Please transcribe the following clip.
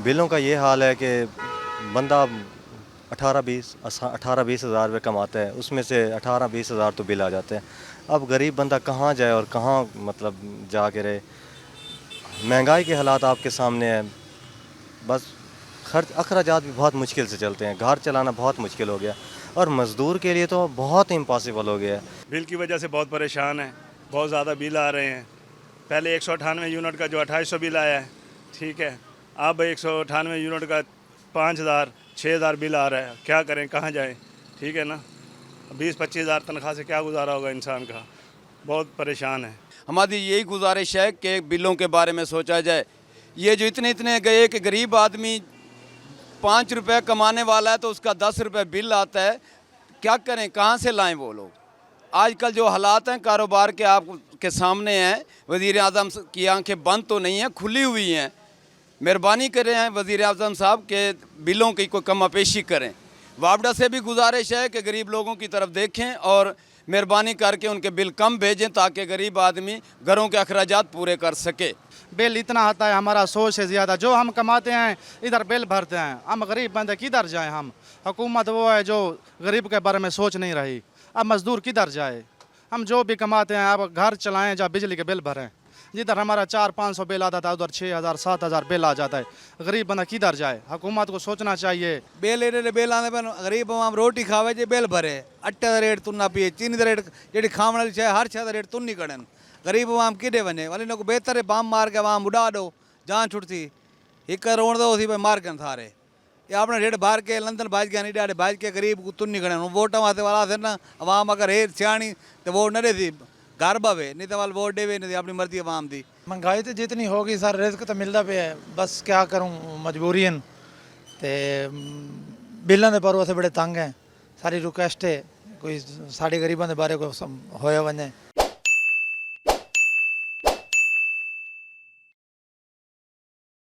बिलों का ये हाल है कि बंदा 18-20 हज़ार रुपये कमाता है, उसमें से 18-20 हज़ार तो बिल आ जाते हैं। अब गरीब बंदा कहाँ जाए और कहाँ मतलब जा के रहे। महंगाई के हालात आपके सामने हैं। बस खर्च अखराजात भी बहुत मुश्किल से चलते हैं, घर चलाना बहुत मुश्किल हो गया और मज़दूर के लिए तो बहुत इम्पॉसिबल हो गया है। बिल की वजह से बहुत परेशान है, बहुत ज़्यादा बिल आ रहे हैं। पहले 198 यूनिट का जो 2800 बिल आया है, ठीक है, अब 198 यूनिट का 5000 6000 बिल आ रहा है। क्या करें, कहाँ जाएं? ठीक है ना, 20-25 हज़ार तनख्वाह से क्या गुजारा होगा इंसान का। बहुत परेशान है। हमारी यही गुजारिश है कि बिलों के बारे में सोचा जाए। ये जो इतने इतने गए कि गरीब आदमी 5 रुपये कमाने वाला है तो उसका 10 रुपये बिल आता है। क्या करें, कहाँ से लाएं वो लोग। आजकल जो हालात हैं कारोबार के आपके सामने हैं। वज़ीर आज़म की आंखें बंद तो नहीं हैं, खुली हुई हैं। मेहरबानी करें हैं वज़ीर आज़म साहब के बिलों की कोई कमापेशी करें। वापडा से भी गुजारिश है कि गरीब लोगों की तरफ देखें और मेहरबानी करके उनके बिल कम भेजें ताकि गरीब आदमी घरों के अखराजात पूरे कर सके। बिल इतना आता है, हमारा सोच से ज़्यादा जो हम कमाते हैं इधर बिल भरते हैं। हम गरीब बंदे किधर जाएं हम। हुकूमत वो है जो गरीब के बारे में सोच नहीं रही। अब मज़दूर किधर जाए। हम जो भी कमाते हैं अब घर चलाएं या बिजली के बिल भरें। जिधर हमारा 400-500 बिल आता था उधर 6000-7000 बिल आ जाता है। गरीब बंदा किधर जाए। हुकूमत को सोचना चाहिए। बिल आने पर गरीब आवाम रोटी खावे जे बिल भरे। अट्टे का रेट तुन्ना पिए, चीनी का रेट जी खाने वाली शइ हर शइ का रेट तुन्नी कड़न। गरीब आवाम किॾे वञे। वरी हिन बेहतर है बम मार के आवाम उड़ा दो, जान छुटती। हिक रोण दो थी भाई मार कन सारे। ये अपने रेट बाहर के लंदन भाज गया नहीं डाले भाज के गरीब को तुन्नी कड़न। वोट वास्ते वाला थे ना आवाम अगर है सियाणी तो वोट न देती, घर बवे नहीं तो वाल वोट देवे नहीं अपनी मर्जी आवाम दी। महंगाई तो जितनी होगी सर रिस्क तो मिलता पे है। बस क्या करूं मजबूरीन ते बिलों के पर बड़े तंग हैं। सारी रिक्वेस्ट है कोई साढ़े गरीबों के बारे को होया वने।